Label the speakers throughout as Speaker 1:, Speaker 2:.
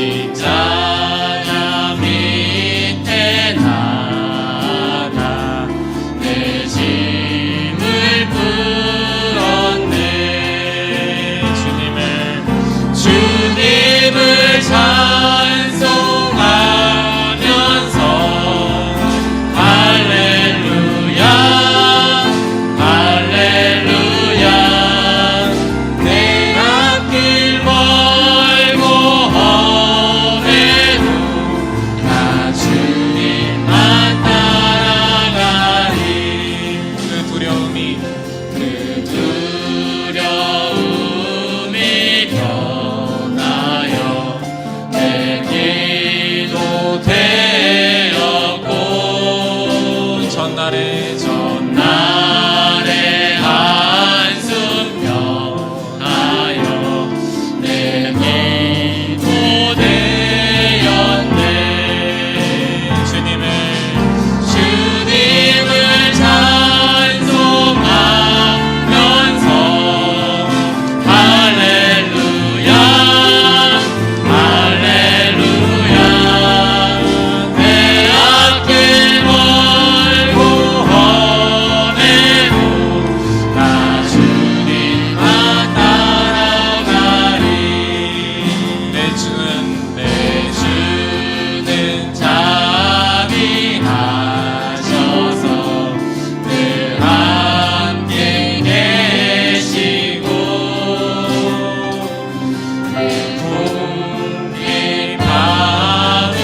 Speaker 1: 십자가 밑에 나가 내 짐을 풀었네. 주님을 찬송하면서 할렐루야 할렐루야. 내 앞길 멀고 험해도 나 주님만 따라가리. 그 두려움이 변하여 내 기도 되었고 전날에 한숨 변하여 내 기도 되었네. 주님을 찬송하면서 할렐루야 할렐루야. 내 앞길 멀고 험해도 나 주님만 따라가리. 내 주는 자비하셔서 늘 함께 계시고 내 공기 밥을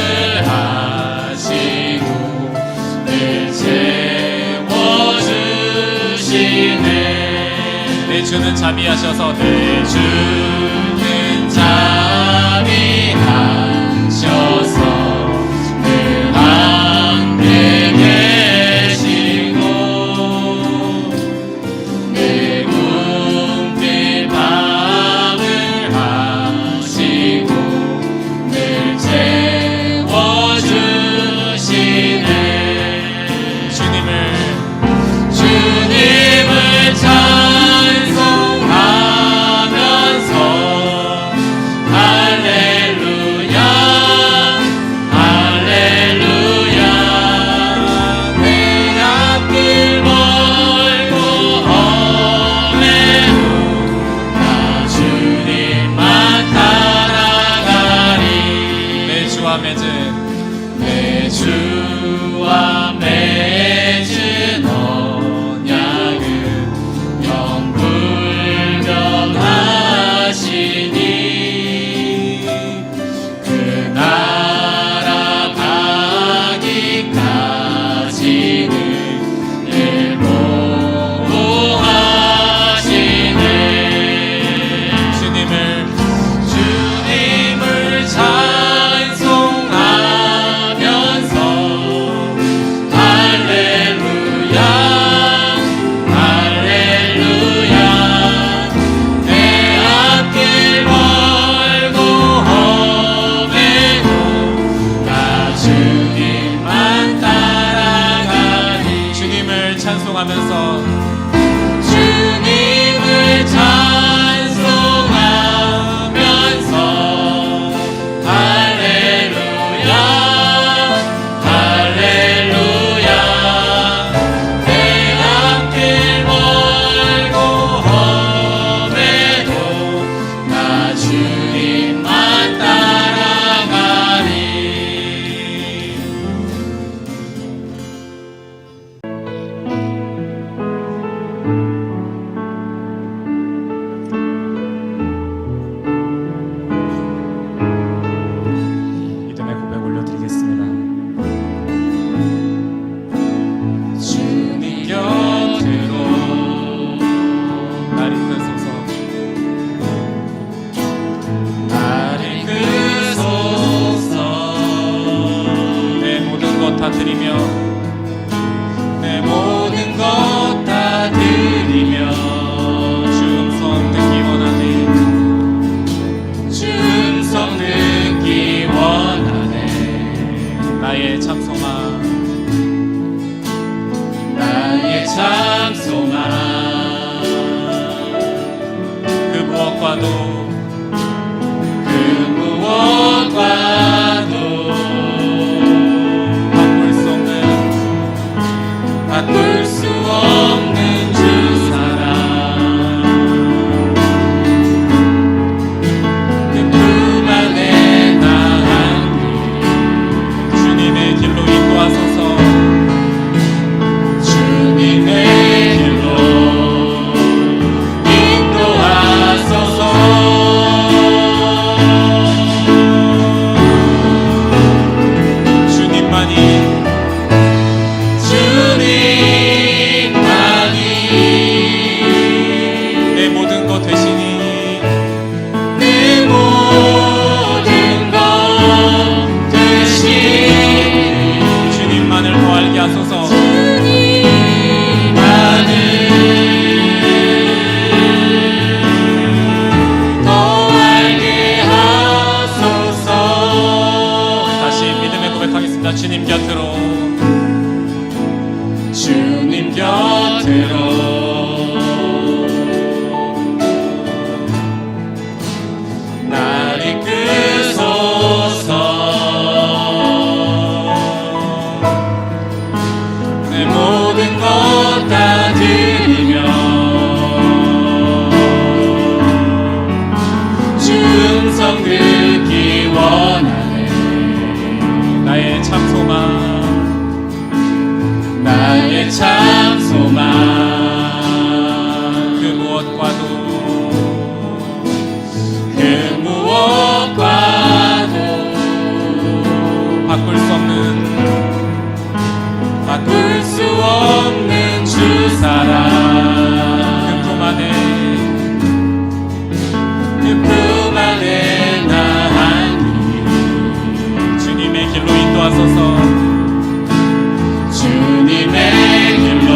Speaker 1: 하시고 늘 채워주시네. 내 주는 자비하셔서 내 주는 자비하셔서 늘 함께 계시고 내 굶길 밥을 하시고 늘 채워주시네. 주님을 찬송하면서 할렐루야 할렐루야. 내 앞길 멀고 험해도 나 주님만 따라가리. 내 주와 맺은 언약은 영불변하시니 그 나라 가기까지는 늘 보호하시네. 주님을 찬송하면서
Speaker 2: 주님 곁으로,
Speaker 1: 주님 곁으로 날 이끄소서. 내 모든 것 다 드리며 충성 듣기 원하네.
Speaker 2: 나의 참 소망,
Speaker 1: 나의 참 소망
Speaker 2: 그 무엇과도
Speaker 1: 그 무엇과도
Speaker 2: 바꿀 수 없는,
Speaker 1: 바꿀 수 없는 주 사랑.
Speaker 2: 그 품 안에,
Speaker 1: 그 품 안에 나 한이
Speaker 2: 주님의 길로 인도하소서.
Speaker 1: 주님의 길로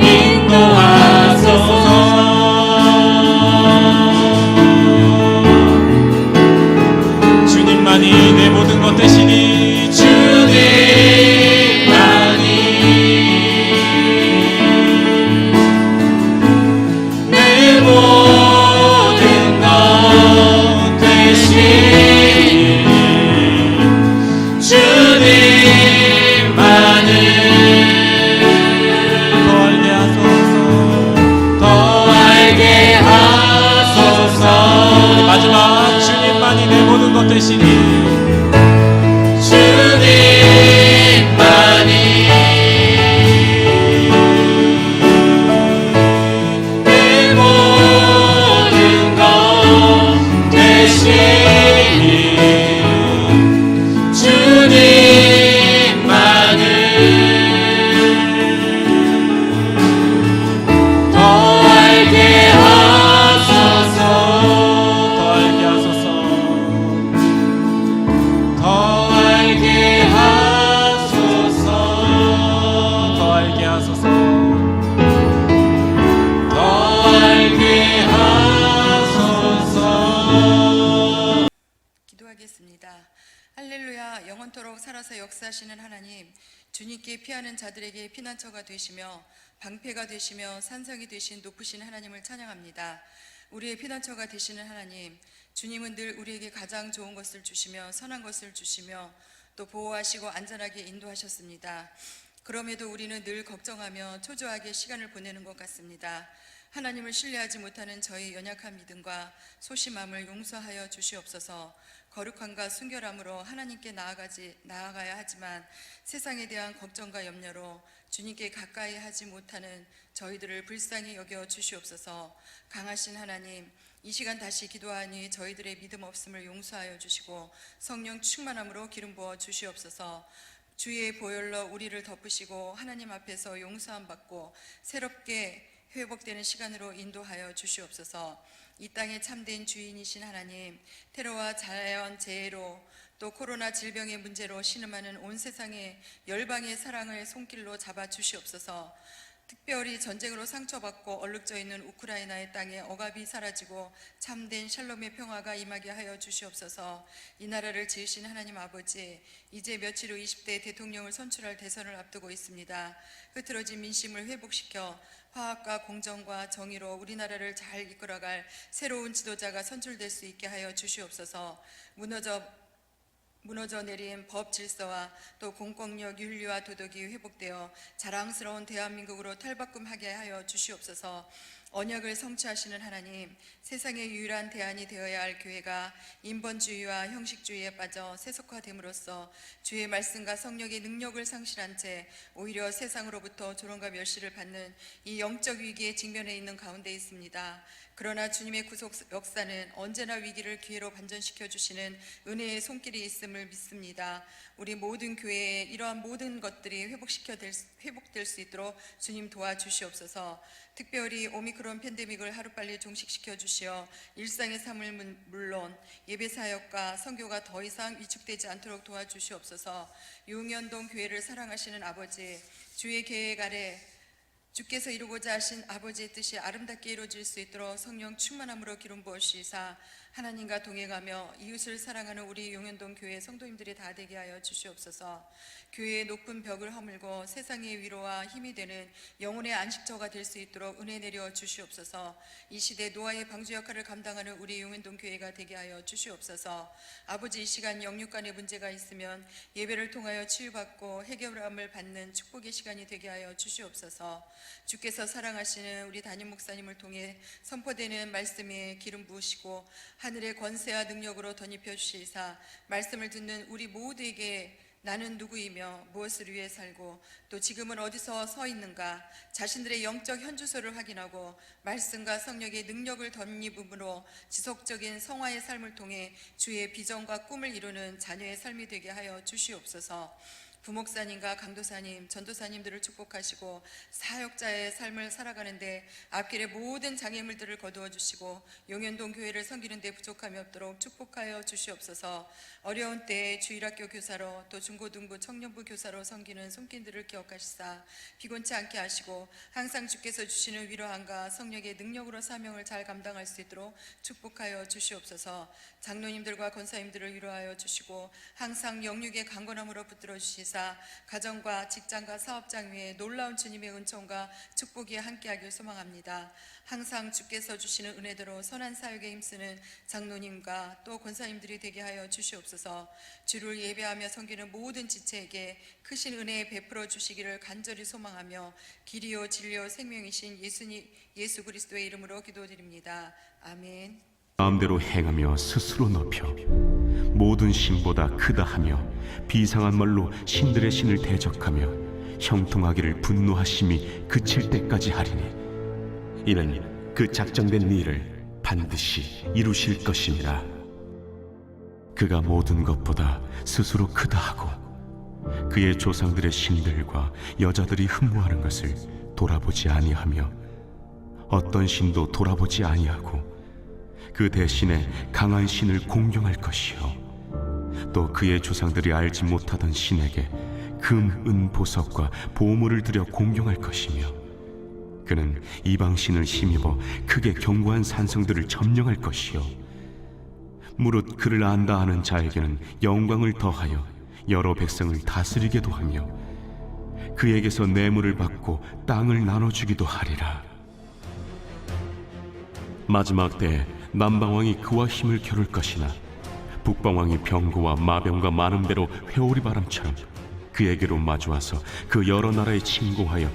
Speaker 1: 인도하소서.
Speaker 2: 주님만이 내 모든 것 되시니,
Speaker 1: 주님만이 내 모든 것 되시니 주님만을
Speaker 2: 더 알게 하소서.
Speaker 1: 더 알게 하소서.
Speaker 2: 우리 마지막, 주님만이 내 모든 것 되시니,
Speaker 1: 주님만이 내 모든 것 되시니 주님만을 더 알게 하소서.
Speaker 2: 더 알게 하소서.
Speaker 1: 더 알게 하소서.
Speaker 2: 더 알게 하소서.
Speaker 1: 더 알게 하소서.
Speaker 3: 기도하겠습니다. 할렐루야. 영원토록 살아서 역사하시는 하나님, 주님께 피하는 자들에게 피난처가 되시며 방패가 되시며 산성이 되신 높으신 하나님을 찬양합니다. 우리의 피난처가 되시는 하나님, 주님은 늘 우리에게 가장 좋은 것을 주시며 선한 것을 주시며 또 보호하시고 안전하게 인도하셨습니다. 그럼에도 우리는 늘 걱정하며 초조하게 시간을 보내는 것 같습니다. 하나님을 신뢰하지 못하는 저희 연약한 믿음과 소심함을 용서하여 주시옵소서. 거룩함과 순결함으로 하나님께 나아가야 하지만 세상에 대한 걱정과 염려로 주님께 가까이 하지 못하는 저희들을 불쌍히 여겨 주시옵소서. 강하신 하나님, 이 시간 다시 기도하니 저희들의 믿음 없음을 용서하여 주시고 성령 충만함으로 기름 부어 주시옵소서. 주의 보혈로 우리를 덮으시고 하나님 앞에서 용서함 받고 새롭게 회복되는 시간으로 인도하여 주시옵소서. 이 땅의 참된 주인이신 하나님, 테러와 자연 재해로 또 코로나 질병의 문제로 신음하는 온 세상의 열방의 사랑을 손길로 잡아 주시옵소서. 특별히 전쟁으로 상처받고 얼룩져 있는 우크라이나의 땅에 억압이 사라지고 참된 샬롬의 평화가 임하게 하여 주시옵소서. 이 나라를 지으신 하나님 아버지, 이제 며칠 후 20대 대통령을 선출할 대선을 앞두고 있습니다. 흐트러진 민심을 회복시켜 화합과 공정과 정의로 우리나라를 잘 이끌어갈 새로운 지도자가 선출될 수 있게 하여 주시옵소서. 무너져 내린 법 질서와 또 공권력 윤리와 도덕이 회복되어 자랑스러운 대한민국으로 탈바꿈하게 하여 주시옵소서. 언약을 성취하시는 하나님, 세상의 유일한 대안이 되어야 할 교회가 인본주의와 형식주의에 빠져 세속화됨으로써 주의 말씀과 성령의 능력을 상실한 채 오히려 세상으로부터 조롱과 멸시를 받는 이 영적 위기에 직면해 있는 가운데 있습니다. 그러나 주님의 구속 역사는 언제나 위기를 기회로 반전시켜 주시는 은혜의 손길이 있음을 믿습니다. 우리 모든 교회에 이러한 모든 것들이 회복될 수 있도록 주님 도와주시옵소서. 특별히 오미크론 팬데믹을 하루빨리 종식시켜 주시어 일상의 삶을 물론 예배 사역과 선교가 더 이상 위축되지 않도록 도와주시옵소서. 유흥연동 교회를 사랑하시는 아버지, 주의 계획 아래 주께서 이루고자 하신 아버지의 뜻이 아름답게 이루어질 수 있도록 성령 충만함으로 기름 부으시사 하나님과 동행하며 이웃을 사랑하는 우리 용현동 교회 성도님들이 다 되게 하여 주시옵소서. 교회의 높은 벽을 허물고 세상의 위로와 힘이 되는 영혼의 안식처가 될 수 있도록 은혜 내려 주시옵소서. 이 시대 노아의 방주 역할을 감당하는 우리 용현동 교회가 되게 하여 주시옵소서. 아버지, 이 시간 영육 간의 문제가 있으면 예배를 통하여 치유받고 해결함을 받는 축복의 시간이 되게 하여 주시옵소서. 주께서 사랑하시는 우리 담임 목사님을 통해 선포되는 말씀에 기름 부으시고 하늘의 권세와 능력으로 덧입혀 주시사 말씀을 듣는 우리 모두에게 나는 누구이며 무엇을 위해 살고 또 지금은 어디서 서 있는가 자신들의 영적 현주소를 확인하고 말씀과 성령의 능력을 덧입음으로 지속적인 성화의 삶을 통해 주의 비전과 꿈을 이루는 자녀의 삶이 되게 하여 주시옵소서. 부목사님과 강도사님, 전도사님들을 축복하시고 사역자의 삶을 살아가는데 앞길의 모든 장애물들을 거두어 주시고 용현동 교회를 섬기는 데 부족함이 없도록 축복하여 주시옵소서. 어려운 때에 주일학교 교사로 또 중고등부 청년부 교사로 섬기는 손길들을 기억하시사 피곤치 않게 하시고 항상 주께서 주시는 위로함과 성령의 능력으로 사명을 잘 감당할 수 있도록 축복하여 주시옵소서. 장로님들과 권사님들을 위로하여 주시고 항상 영육의 강건함으로 붙들어 주시사 가정과 직장과 사업장 위에 놀라운 주님의 은총과 축복이 함께하길 소망합니다. 항상 주께서 주시는 은혜대로 선한 사역에 힘쓰는 장로님과 또 권사님들이 되게 하여 주시옵소서. 주를 예배하며 섬기는 모든 지체에게 크신 은혜 베풀어 주시기를 간절히 소망하며 길이요 진리요 생명이신 예수 그리스도의 이름으로 기도드립니다. 아멘.
Speaker 4: 마음대로 행하며 스스로 높여 모든 신보다 크다 하며 비상한 말로 신들의 신을 대적하며 형통하기를 분노하심이 그칠 때까지 하리니 이는 그 작정된 일을 반드시 이루실 것이니라. 그가 모든 것보다 스스로 크다 하고 그의 조상들의 신들과 여자들이 흠모하는 것을 돌아보지 아니하며 어떤 신도 돌아보지 아니하고 그 대신에 강한 신을 공경할 것이요 또 그의 조상들이 알지 못하던 신에게 금, 은, 보석과 보물을 들여 공경할 것이며 그는 이방 신을 힘입어 크게 견고한 산성들을 점령할 것이요 무릇 그를 안다 하는 자에게는 영광을 더하여 여러 백성을 다스리게도 하며 그에게서 뇌물을 받고 땅을 나눠주기도 하리라. 마지막 때에 남방왕이 그와 힘을 겨룰 것이나 북방왕이 병거와 마병과 많은 배로 회오리 바람처럼 그에게로 마주와서 그 여러 나라에 침공하여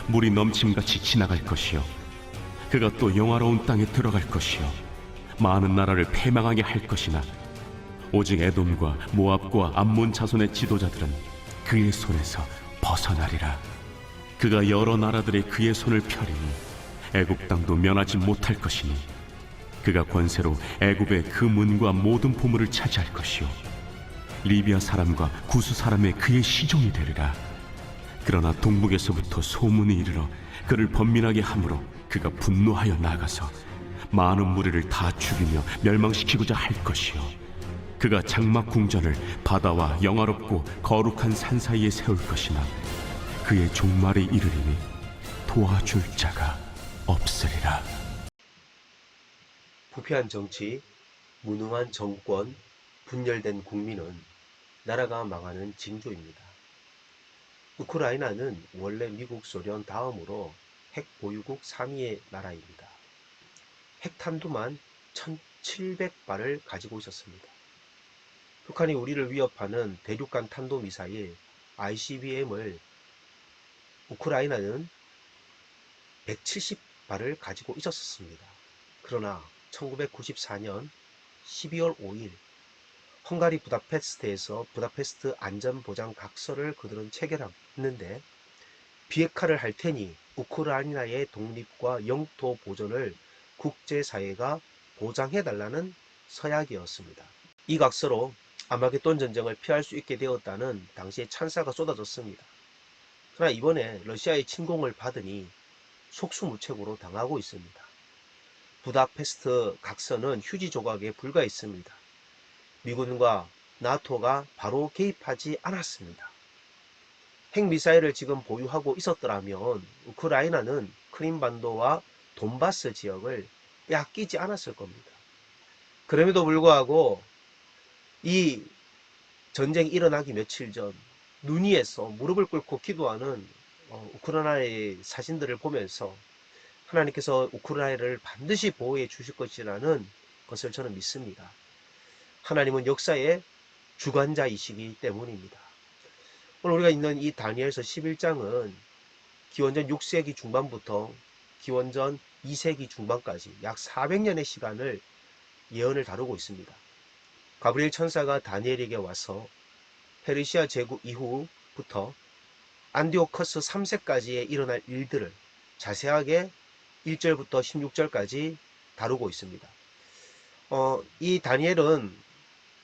Speaker 4: 물이 넘침같이 지나갈 것이요 그가 또 영화로운 땅에 들어갈 것이요 많은 나라를 패망하게 할 것이나 오직 에돔과 모압과 암몬 자손의 지도자들은 그의 손에서 벗어나리라. 그가 여러 나라들의 그의 손을 펴리니 애굽 땅도 면하지 못할 것이니 그가 권세로 애굽의 그 문과 모든 보물을 차지할 것이요 리비아 사람과 구스 사람의 그의 시종이 되리라. 그러나 동북에서부터 소문이 이르러 그를 번민하게 함으로 그가 분노하여 나가서 많은 무리를 다 죽이며 멸망시키고자 할 것이요 그가 장막 궁전을 바다와 영화롭고 거룩한 산 사이에 세울 것이나 그의 종말이 이르리니 도와줄 자가 없으리라.
Speaker 5: 부패한 정치, 무능한 정권, 분열된 국민은 나라가 망하는 징조입니다. 우크라이나는 원래 미국, 소련 다음으로 핵 보유국 3위의 나라입니다. 핵탄두만 1700발을 가지고 있었습니다. 북한이 우리를 위협하는 대륙간 탄도미사일 ICBM을 우크라이나는 170발을 가지고 있었습니다. 그러나 1994년 12월 5일 헝가리 부다페스트에서 부다페스트 안전보장 각서를 그들은 체결했는데 비핵화를 할 테니 우크라이나의 독립과 영토 보존을 국제사회가 보장해달라는 서약이었습니다. 이 각서로 아마겟돈 전쟁을 피할 수 있게 되었다는 당시의 찬사가 쏟아졌습니다. 그러나 이번에 러시아의 침공을 받으니 속수무책으로 당하고 있습니다. 부다페스트 각서는 휴지 조각에 불과했습니다. 미군과 나토가 바로 개입하지 않았습니다. 핵미사일을 지금 보유하고 있었더라면 우크라이나는 크림반도와 돈바스 지역을 빼앗기지 않았을 겁니다. 그럼에도 불구하고 이 전쟁이 일어나기 며칠 전 눈 위에서 무릎을 꿇고 기도하는 우크라이나의 사진들을 보면서 하나님께서 우크라이나를 반드시 보호해 주실 것이라는 것을 저는 믿습니다. 하나님은 역사의 주관자이시기 때문입니다. 오늘 우리가 있는 이 다니엘서 11장은 기원전 6세기 중반부터 기원전 2세기 중반까지 약 400년의 시간을 예언을 다루고 있습니다. 가브리엘 천사가 다니엘에게 와서 페르시아 제국 이후부터 안디오커스 3세까지의 일어날 일들을 자세하게 1절부터 16절까지 다루고 있습니다. 이 다니엘은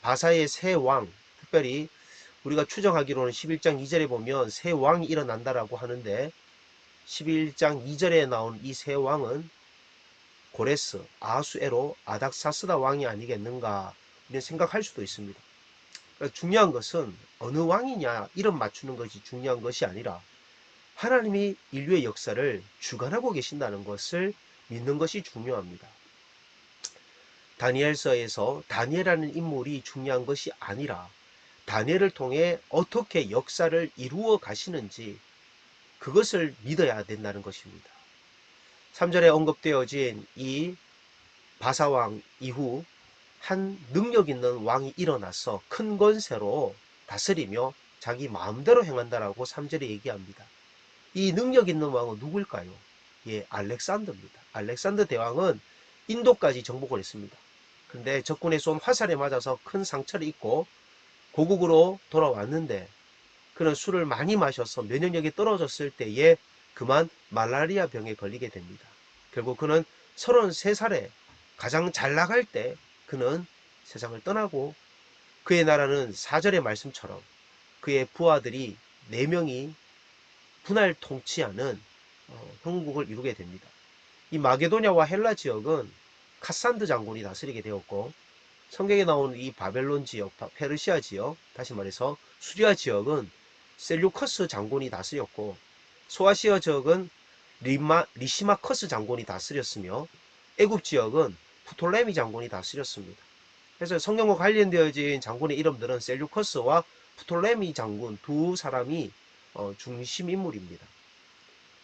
Speaker 5: 바사의 새 왕, 특별히 우리가 추정하기로는 11장 2절에 보면 새 왕이 일어난다라고 하는데 11장 2절에 나온 이 새 왕은 고레스, 아하수에로, 아닥사스다 왕이 아니겠는가 이런 생각할 수도 있습니다. 그러니까 중요한 것은 어느 왕이냐 이름 맞추는 것이 중요한 것이 아니라 하나님이 인류의 역사를 주관하고 계신다는 것을 믿는 것이 중요합니다. 다니엘서에서 다니엘이라는 인물이 중요한 것이 아니라 다니엘을 통해 어떻게 역사를 이루어 가시는지 그것을 믿어야 된다는 것입니다. 3절에 언급되어진 이 바사왕 이후 한 능력 있는 왕이 일어나서 큰 권세로 다스리며 자기 마음대로 행한다라고 3절에 얘기합니다. 이 능력 있는 왕은 누굴까요? 예, 알렉산더입니다. 알렉산더 대왕은 인도까지 정복을 했습니다. 그런데 적군의 쏜 화살에 맞아서 큰 상처를 입고 고국으로 돌아왔는데 그는 술을 많이 마셔서 면역력이 떨어졌을 때에 그만 말라리아 병에 걸리게 됩니다. 결국 그는 33살에 가장 잘 나갈 때 그는 세상을 떠나고 그의 나라는 4절의 말씀처럼 그의 부하들이 4명이 분할 통치하는 형국을 이루게 됩니다. 이 마게도냐와 헬라 지역은 카산드 장군이 다스리게 되었고 성경에 나오는 이 바벨론 지역, 페르시아 지역, 다시 말해서 수리아 지역은 셀류커스 장군이 다스렸고 소아시아 지역은 리시마커스 장군이 다스렸으며 애굽 지역은 프톨레미 장군이 다스렸습니다. 그래서 성경과 관련되어진 장군의 이름들은 셀류커스와 프톨레미 장군 두 사람이 중심 인물입니다.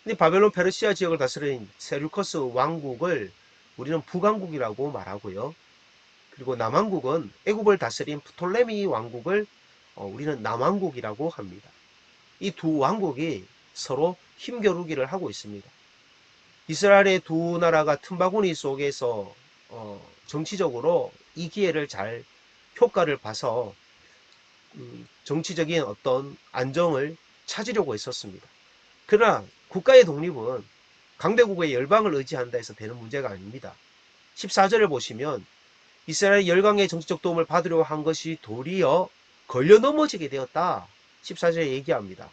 Speaker 5: 근데 바벨론 페르시아 지역을 다스린 셀류커스 왕국을 우리는 북왕국이라고 말하고요. 그리고 남왕국은 애굽을 다스린 프톨레미 왕국을 우리는 남왕국이라고 합니다. 이 두 왕국이 서로 힘겨루기를 하고 있습니다. 이스라엘의 두 나라가 틈바구니 속에서 정치적으로 이 기회를 잘 효과를 봐서 정치적인 어떤 안정을 찾으려고 했었습니다. 그러나 국가의 독립은 강대국의 열방을 의지한다 해서 되는 문제가 아닙니다. 14절을 보시면 이스라엘 열강의 정치적 도움을 받으려고 한 것이 도리어 걸려 넘어지게 되었다. 14절에 얘기합니다.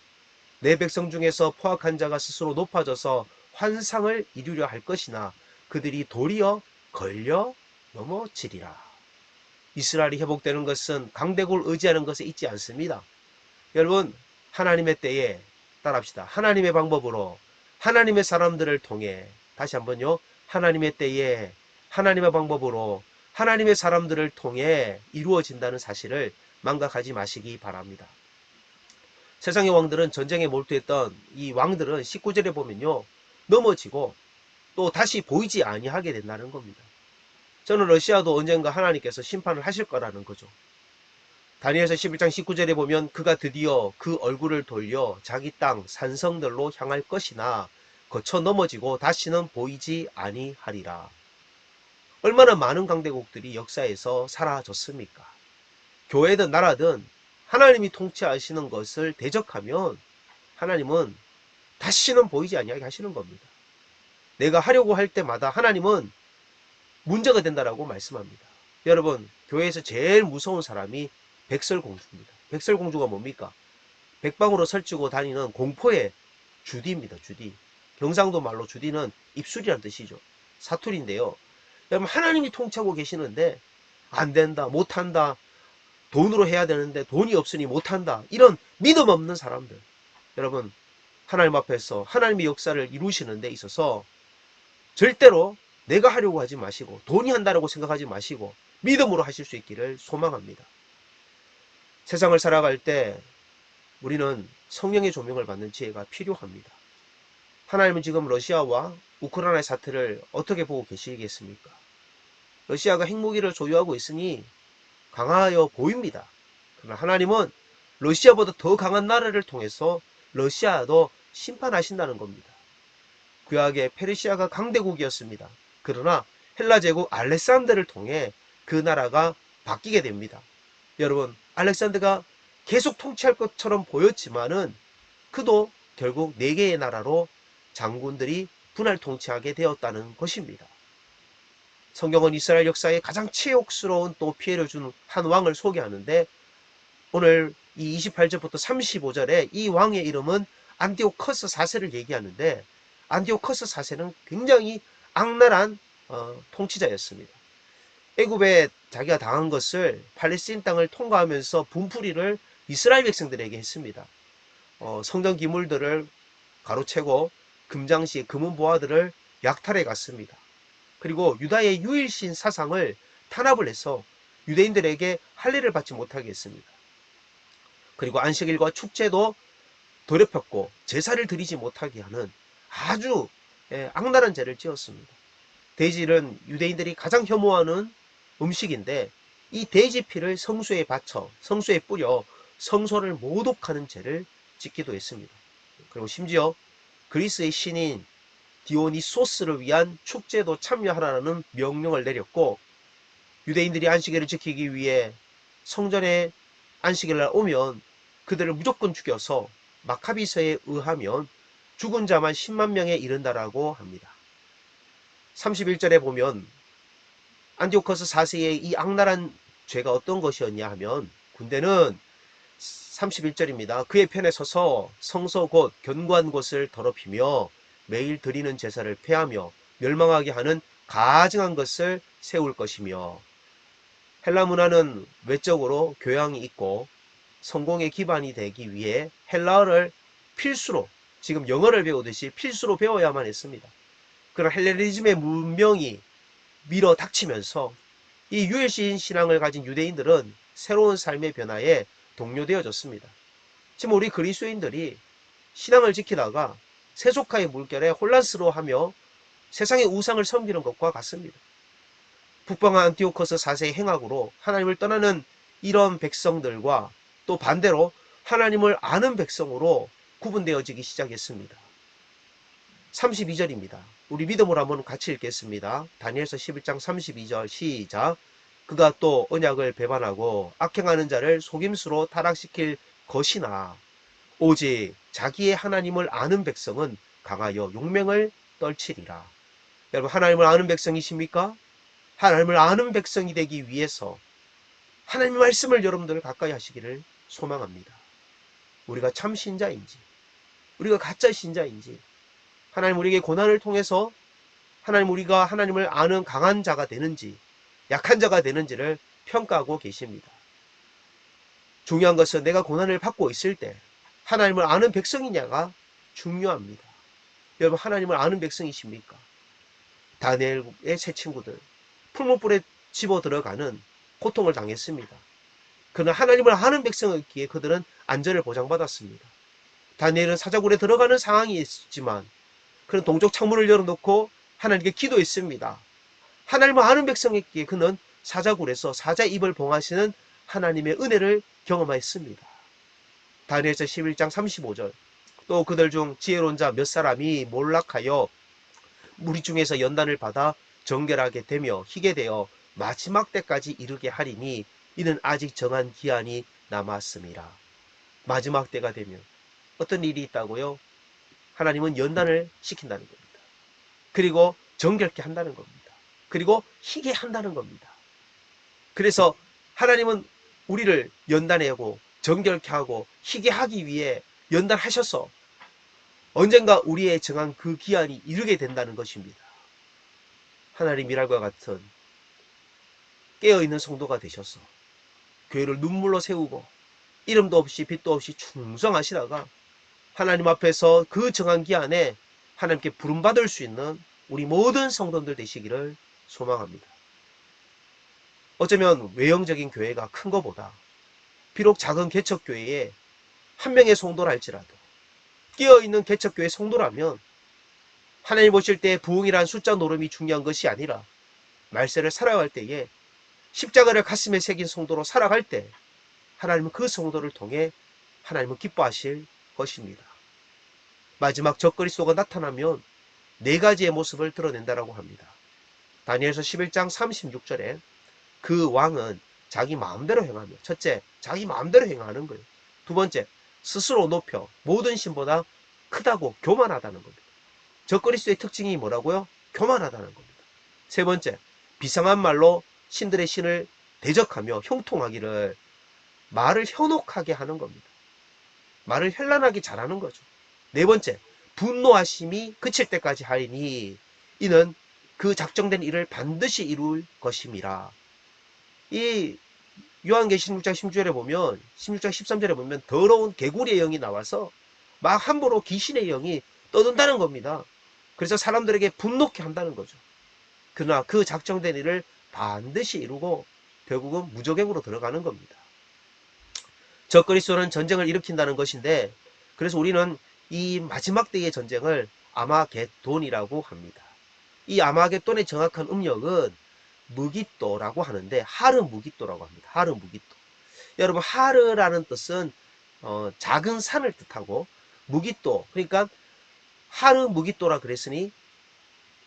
Speaker 5: 내 백성 중에서 포악한 자가 스스로 높아져서 환상을 이루려 할 것이나 그들이 도리어 걸려 넘어지리라. 이스라엘이 회복되는 것은 강대국을 의지하는 것에 있지 않습니다. 여러분, 하나님의 때에 따라합시다. 하나님의 방법으로 하나님의 사람들을 통해 다시 한번요. 하나님의 때에 하나님의 방법으로 하나님의 사람들을 통해 이루어진다는 사실을 망각하지 마시기 바랍니다. 세상의 왕들은 전쟁에 몰두했던 이 왕들은 19절에 보면요. 넘어지고 또 다시 보이지 아니하게 된다는 겁니다. 저는 러시아도 언젠가 하나님께서 심판을 하실 거라는 거죠. 다니엘서 11장 19절에 보면 그가 드디어 그 얼굴을 돌려 자기 땅 산성들로 향할 것이나 거쳐 넘어지고 다시는 보이지 아니하리라. 얼마나 많은 강대국들이 역사에서 사라졌습니까? 교회든 나라든 하나님이 통치하시는 것을 대적하면 하나님은 다시는 보이지 아니하게 하시는 겁니다. 내가 하려고 할 때마다 하나님은 문제가 된다라고 말씀합니다. 여러분, 교회에서 제일 무서운 사람이 백설공주입니다. 백설공주가 뭡니까? 백방으로 설치고 다니는 공포의 주디입니다. 주디. 경상도 말로 주디는 입술이란 뜻이죠. 사투리인데요. 여러분, 하나님이 통치하고 계시는데 안 된다, 못한다, 돈으로 해야 되는데 돈이 없으니 못한다, 이런 믿음 없는 사람들. 여러분, 하나님 앞에서 하나님의 역사를 이루시는 데 있어서 절대로 내가 하려고 하지 마시고 돈이 한다라고 생각하지 마시고 믿음으로 하실 수 있기를 소망합니다. 세상을 살아갈 때 우리는 성령의 조명을 받는 지혜가 필요합니다. 하나님은 지금 러시아와 우크라이나의 사태를 어떻게 보고 계시겠습니까? 러시아가 핵무기를 소유하고 있으니 강하여 보입니다. 그러나 하나님은 러시아보다 더 강한 나라를 통해서 러시아도 심판하신다는 겁니다. 구약의 페르시아가 강대국이었습니다. 그러나 헬라 제국 알렉산더를 통해 그 나라가 바뀌게 됩니다. 여러분, 알렉산더가 계속 통치할 것처럼 보였지만은 그도 결국 4개의 나라로 장군들이 분할 통치하게 되었다는 것입니다. 성경은 이스라엘 역사에 가장 치욕스러운 또 피해를 준 한 왕을 소개하는데, 오늘 이 28절부터 35절에 이 왕의 이름은 안티오커스 4세를 얘기하는데, 안티오커스 4세는 굉장히 악랄한 통치자였습니다. 애굽에 자기가 당한 것을 팔레스틴 땅을 통과하면서 분풀이를 이스라엘 백성들에게 했습니다. 성전 기물들을 가로채고 금장시 금은 보화들을 약탈해 갔습니다. 그리고 유다의 유일신 사상을 탄압을 해서 유대인들에게 할례를 받지 못하게 했습니다. 그리고 안식일과 축제도 더럽혔고 제사를 드리지 못하게 하는 아주 악랄한 죄를 지었습니다. 돼지는 유대인들이 가장 혐오하는 음식인데, 이 돼지 피를 성소에 바쳐 성소에 뿌려 성소를 모독하는 죄를 짓기도 했습니다. 그리고 심지어 그리스의 신인 디오니소스를 위한 축제도 참여하라는 명령을 내렸고, 유대인들이 안식일을 지키기 위해 성전에 안식일날 오면 그들을 무조건 죽여서 마카비서에 의하면 죽은 자만 10만 명에 이른다라고 합니다. 31절에 보면 안티오커스 4세의 이 악랄한 죄가 어떤 것이었냐 하면, 군대는 31절입니다. 그의 편에 서서 성소 곧 견고한 곳을 더럽히며 매일 드리는 제사를 폐하며 멸망하게 하는 가증한 것을 세울 것이며, 헬라 문화는 외적으로 교양이 있고 성공의 기반이 되기 위해 헬라어를 필수로, 지금 영어를 배우듯이 필수로 배워야만 했습니다. 그런 헬레니즘의 문명이 밀어 닥치면서 이 유일신 신앙을 가진 유대인들은 새로운 삶의 변화에 동료되어졌습니다. 지금 우리 그리스도인들이 신앙을 지키다가 세속화의 물결에 혼란스러워하며 세상의 우상을 섬기는 것과 같습니다. 북방한 안티오커스 4세의 행악으로 하나님을 떠나는 이런 백성들과 또 반대로 하나님을 아는 백성으로 구분되어지기 시작했습니다. 32절입니다. 우리 믿음으로 한번 같이 읽겠습니다. 다니엘서 11장 32절 시작. 그가 또 언약을 배반하고 악행하는 자를 속임수로 타락시킬 것이나 오직 자기의 하나님을 아는 백성은 강하여 용맹을 떨치리라. 여러분, 하나님을 아는 백성이십니까? 하나님을 아는 백성이 되기 위해서 하나님의 말씀을 여러분들 가까이 하시기를 소망합니다. 우리가 참 신자인지 우리가 가짜 신자인지, 하나님 우리에게 고난을 통해서 우리가 하나님을 아는 강한 자가 되는지 약한 자가 되는지를 평가하고 계십니다. 중요한 것은 내가 고난을 받고 있을 때 하나님을 아는 백성이냐가 중요합니다. 여러분, 하나님을 아는 백성이십니까? 다니엘의 세 친구들 풀무불에 집어 들어가는 고통을 당했습니다. 그러나 하나님을 아는 백성이기에 그들은 안전을 보장받았습니다. 다니엘은 사자굴에 들어가는 상황이 있지만 그는 동쪽 창문을 열어놓고 하나님께 기도했습니다. 하나님을 아는 백성이기에 그는 사자굴에서 사자 입을 봉하시는 하나님의 은혜를 경험하였습니다. 다니엘서 11장 35절. 또 그들 중 지혜로운 자 몇 사람이 몰락하여 무리 중에서 연단을 받아 정결하게 되며 희게 되어 마지막 때까지 이르게 하리니 이는 아직 정한 기한이 남았음이라. 마지막 때가 되면 어떤 일이 있다고요? 하나님은 연단을 시킨다는 겁니다. 그리고 정결케 한다는 겁니다. 그리고 희게 한다는 겁니다. 그래서 하나님은 우리를 연단하고 정결케 하고 희게 하기 위해 연단하셔서 언젠가 우리의 정한 그 기한이 이르게 된다는 것입니다. 하나님 일할과 같은 깨어있는 성도가 되셔서 교회를 눈물로 세우고 이름도 없이 빛도 없이 충성하시다가 하나님 앞에서 그 정한 기한에 하나님께 부름받을 수 있는 우리 모든 성도들 되시기를 소망합니다. 어쩌면 외형적인 교회가 큰 것보다 비록 작은 개척교회에 한 명의 성도라 할지라도 끼어있는 개척교회 성도라면 하나님 보실 때 부흥이란 숫자 노름이 중요한 것이 아니라 말세를 살아갈 때에 십자가를 가슴에 새긴 성도로 살아갈 때 하나님은 그 성도를 통해 하나님은 기뻐하실 것입니다. 마지막 적그리스도가 나타나면 네 가지의 모습을 드러낸다라고 합니다. 다니엘서 11장 36절에 그 왕은 자기 마음대로 행하며, 첫째, 자기 마음대로 행하는 거예요. 두 번째, 스스로 높여 모든 신보다 크다고 교만하다는 겁니다. 적그리스도의 특징이 뭐라고요? 교만하다는 겁니다. 세 번째, 비상한 말로 신들의 신을 대적하며 형통하기를, 말을 현혹하게 하는 겁니다. 말을 현란하게 잘하는 거죠. 네 번째, 분노하심이 그칠 때까지 하리니 이는 그 작정된 일을 반드시 이룰 것임이라. 이 요한계시록 6장 16절에 보면, 16장 13절에 보면 더러운 개구리의 영이 나와서 막 함부로 귀신의 영이 떠든다는 겁니다. 그래서 사람들에게 분노케 한다는 거죠. 그러나 그 작정된 일을 반드시 이루고 결국은 무적행으로 들어가는 겁니다. 적그리스도는 전쟁을 일으킨다는 것인데, 그래서 우리는 이 마지막 때의 전쟁을 아마겟돈이라고 합니다. 이 아마겟돈의 정확한 음력은 무깃도라고 하는데, 하르 무깃도라고 합니다. 하르 무깃도. 여러분, 하르라는 뜻은 작은 산을 뜻하고, 무깃도, 그러니까 하르 무깃도라 그랬으니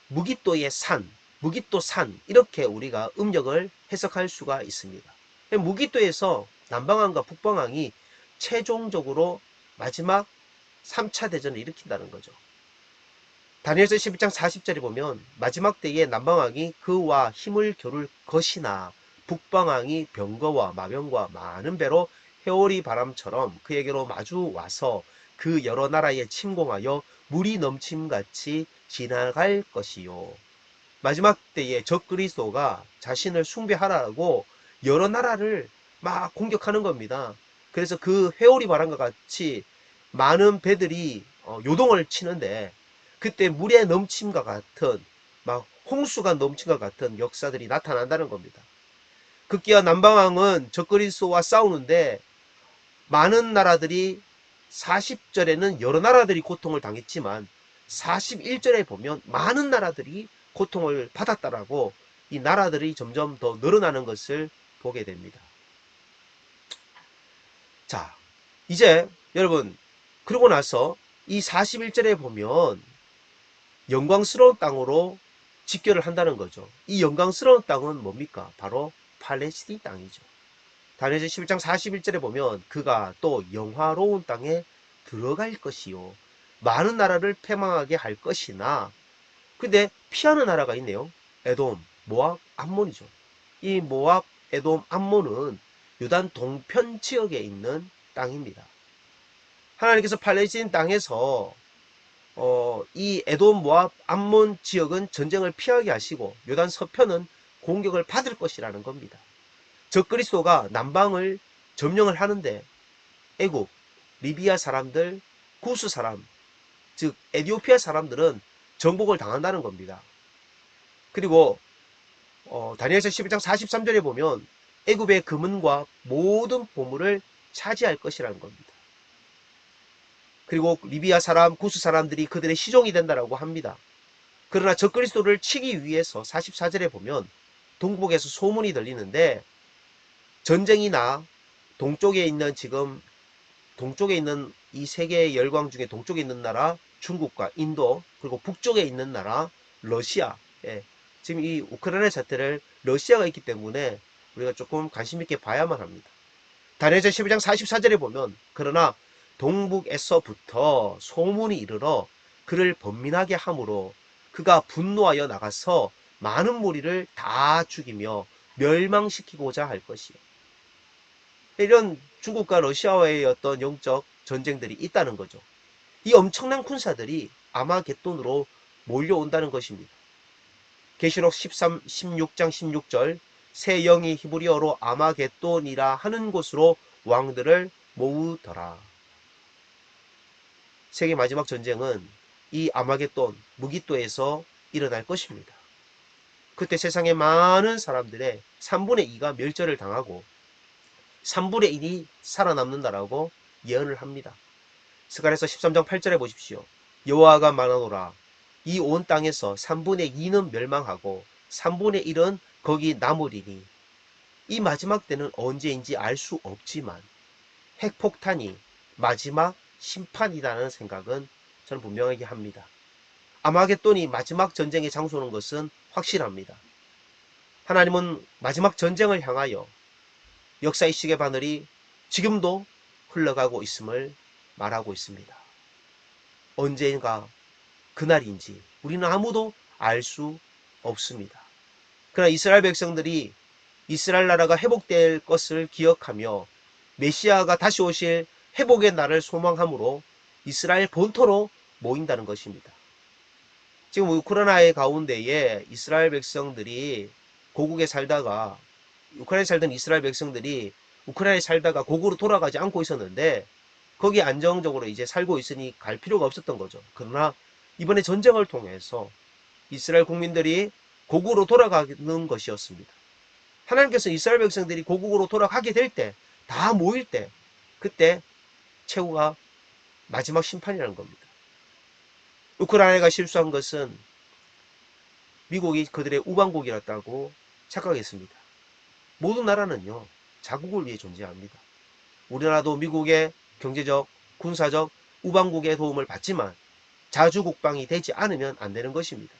Speaker 5: 무깃도의 산, 무깃도 산, 이렇게 우리가 음력을 해석할 수가 있습니다. 무깃도에서 남방왕과 북방왕이 최종적으로 마지막 3차 대전을 일으킨다는 거죠. 다니엘서 11장 40절에 보면 마지막 때에 남방왕이 그와 힘을 겨룰 것이나 북방왕이 병거와 마병과 많은 배로 회오리 바람처럼 그에게로 마주 와서 그 여러 나라에 침공하여 물이 넘침같이 지나갈 것이요. 마지막 때에 적그리스도가 자신을 숭배하라고 여러 나라를 막 공격하는 겁니다. 그래서 그 회오리 바람과 같이 많은 배들이 요동을 치는데, 그때 물에 넘침과 같은, 막 홍수가 넘침과 같은 역사들이 나타난다는 겁니다. 급기야 남방왕은 적그리스도와 싸우는데 많은 나라들이, 40절에는 여러 나라들이 고통을 당했지만 41절에 보면 많은 나라들이 고통을 받았다라고, 이 나라들이 점점 더 늘어나는 것을 보게 됩니다. 자, 이제 여러분, 그러고 나서 이 41절에 보면 영광스러운 땅으로 집결을 한다는 거죠. 이 영광스러운 땅은 뭡니까? 바로 팔레스틴 땅이죠. 다니엘서 11장 41절에 보면 그가 또 영화로운 땅에 들어갈 것이요, 많은 나라를 패망하게 할 것이나, 근데 피하는 나라가 있네요. 에돔, 모압, 암몬이죠. 이 모압, 에돔, 암몬은 요단 동편 지역에 있는 땅입니다. 하나님께서 팔레스틴 땅에서 이 에돔, 모압, 암몬 지역은 전쟁을 피하게 하시고 요단 서편은 공격을 받을 것이라는 겁니다. 적그리스도가 남방을 점령을 하는데 애국, 리비아 사람들, 구스 사람, 즉 에티오피아 사람들은 정복을 당한다는 겁니다. 그리고 다니엘서 11장 43절에 보면 애굽의 금은과 모든 보물을 차지할 것이라는 겁니다. 그리고 리비아 사람, 구스 사람들이 그들의 시종이 된다라고 합니다. 그러나 적그리스도를 치기 위해서 44절에 보면 동북에서 소문이 들리는데, 전쟁이나 동쪽에 있는, 지금 동쪽에 있는 이 세계의 열강 중에 동쪽에 있는 나라 중국과 인도, 그리고 북쪽에 있는 나라 러시아, 지금 이 우크라이나 사태를 러시아가 있기 때문에 우리가 조금 관심 있게 봐야만 합니다. 다니엘서 12장 44절에 보면 그러나 동북에서부터 소문이 이르러 그를 번민하게 함으로 그가 분노하여 나가서 많은 무리를 다 죽이며 멸망시키고자 할 것이요. 이런 중국과 러시아와의 어떤 영적 전쟁들이 있다는 거죠. 이 엄청난 군사들이 아마겟돈으로 몰려온다는 것입니다. 계시록 16장 16절, 새 영이 히브리어로 아마겟돈이라 하는 곳으로 왕들을 모으더라. 세계 마지막 전쟁은 이 아마겟돈, 무깃도에서 일어날 것입니다. 그때 세상의 많은 사람들의 3분의 2가 멸절을 당하고 3분의 1이 살아남는다라고 예언을 합니다. 스가랴서 13장 8절에 보십시오. 여호와가 말하노라. 이 온 땅에서 3분의 2는 멸망하고 3분의 1은 거기 남으리니. 이 마지막 때는 언제인지 알 수 없지만 핵폭탄이 마지막 심판이라는 생각은 저는 분명하게 합니다. 아마겟돈이 마지막 전쟁의 장소는 것은 확실합니다. 하나님은 마지막 전쟁을 향하여 역사의 시계 바늘이 지금도 흘러가고 있음을 말하고 있습니다. 언젠가 그날인지 우리는 아무도 알 수 없습니다. 그러나 이스라엘 백성들이 이스라엘 나라가 회복될 것을 기억하며 메시아가 다시 오실 회복의 날을 소망함으로 이스라엘 본토로 모인다는 것입니다. 지금 우크라이나의 가운데에 이스라엘 백성들이 고국에 살다가 우크라이나에 살던 이스라엘 백성들이 우크라이나에 살다가 고국으로 돌아가지 않고 있었는데 거기 안정적으로 이제 살고 있으니 갈 필요가 없었던 거죠. 그러나 이번에 전쟁을 통해서 이스라엘 국민들이 고국으로 돌아가는 것이었습니다. 하나님께서 이스라엘 백성들이 고국으로 돌아가게 될 때, 다 모일 때, 그때 최후가 마지막 심판이라는 겁니다. 우크라이나가 실수한 것은 미국이 그들의 우방국이었다고 착각했습니다. 모든 나라는요, 자국을 위해 존재합니다. 우리나라도 미국의 경제적, 군사적, 우방국의 도움을 받지만 자주국방이 되지 않으면 안 되는 것입니다.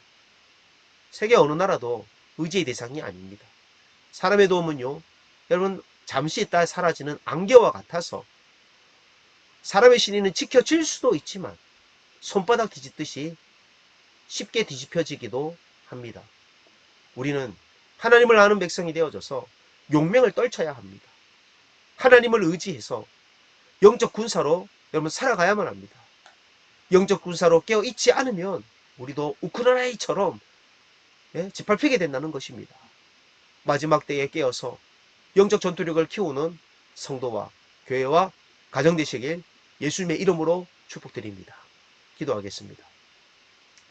Speaker 5: 세계 어느 나라도 의지의 대상이 아닙니다. 사람의 도움은요, 여러분 잠시 있다 사라지는 안개와 같아서 사람의 신의는 지켜질 수도 있지만 손바닥 뒤집듯이 쉽게 뒤집혀지기도 합니다. 우리는 하나님을 아는 백성이 되어져서 용맹을 떨쳐야 합니다. 하나님을 의지해서 영적 군사로 여러분 살아가야만 합니다. 영적 군사로 깨어 있지 않으면 우리도 우크라이나처럼 짓밟히게 된다는 것입니다. 마지막 때에 깨어서 영적 전투력을 키우는 성도와 교회와 가정 되시길 예수님의 이름으로 축복드립니다. 기도하겠습니다.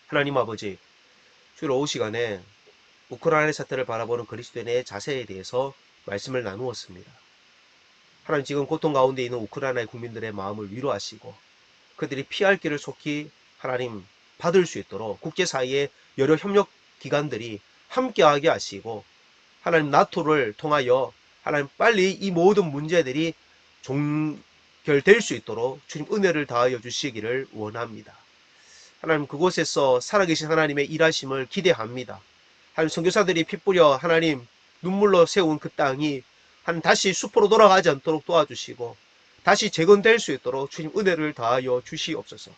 Speaker 5: 하나님 아버지, 주일 오후 시간에 우크라이나 사태를 바라보는 그리스도인의 자세에 대해서 말씀을 나누었습니다. 하나님, 지금 고통 가운데 있는 우크라이나의 국민들의 마음을 위로하시고 그들이 피할 길을 속히 하나님 받을 수 있도록 국제사회의 여러 협력기관들이 함께하게 하시고 하나님 나토를 통하여 하나님 빨리 이 모든 문제들이 종결될 수 있도록 주님 은혜를 다하여 주시기를 원합니다. 하나님, 그곳에서 살아계신 하나님의 일하심을 기대합니다. 하나님, 선교사들이 피 뿌려 하나님 눈물로 세운 그 땅이 하나님 다시 숲으로 돌아가지 않도록 도와주시고 다시 재건될 수 있도록 주님 은혜를 다하여 주시옵소서.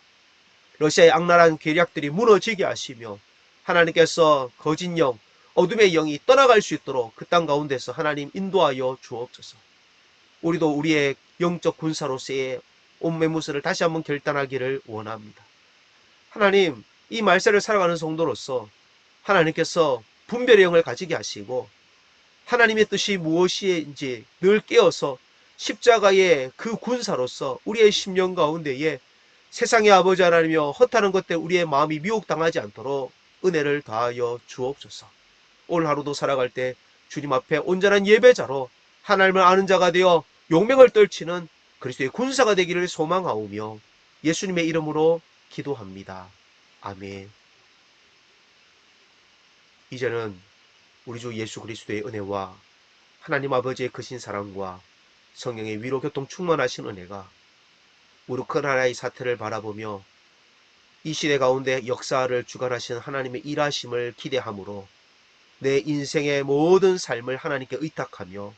Speaker 5: 러시아의 악랄한 계략들이 무너지게 하시며 하나님께서 거짓 영, 어둠의 영이 떠나갈 수 있도록 그 땅 가운데서 하나님 인도하여 주옵소서. 우리도 우리의 영적 군사로서의 온매무새를 다시 한번 결단하기를 원합니다. 하나님, 이 말세를 살아가는 성도로서 하나님께서 분별의 영을 가지게 하시고 하나님의 뜻이 무엇인지 늘 깨어서 십자가의 그 군사로서 우리의 심령 가운데에 세상의 아버지 하나님이여 허탄한 것 때문에 우리의 마음이 미혹당하지 않도록 은혜를 다하여 주옵소서. 오늘 하루도 살아갈 때 주님 앞에 온전한 예배자로 하나님을 아는 자가 되어 용맹을 떨치는 그리스도의 군사가 되기를 소망하오며 예수님의 이름으로 기도합니다. 아멘. 이제는 우리 주 예수 그리스도의 은혜와 하나님 아버지의 크신 사랑과 성령의 위로 교통 충만하신 은혜가 우크라이나의 사태를 바라보며 이 시대 가운데 역사를 주관하신 하나님의 일하심을 기대함으로 내 인생의 모든 삶을 하나님께 의탁하며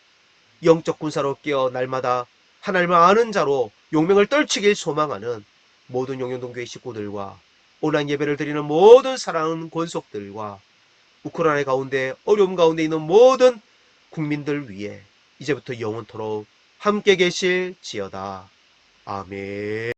Speaker 5: 영적 군사로 깨어 날마다 하나님을 아는 자로 용맹을 떨치길 소망하는 모든 용영동교회 식구들과 온라인 예배를 드리는 모든 사랑하는 권속들과 우크라이나 가운데 어려움 가운데 있는 모든 국민들 위해 이제부터 영원토록 함께 계실지어다. 아멘.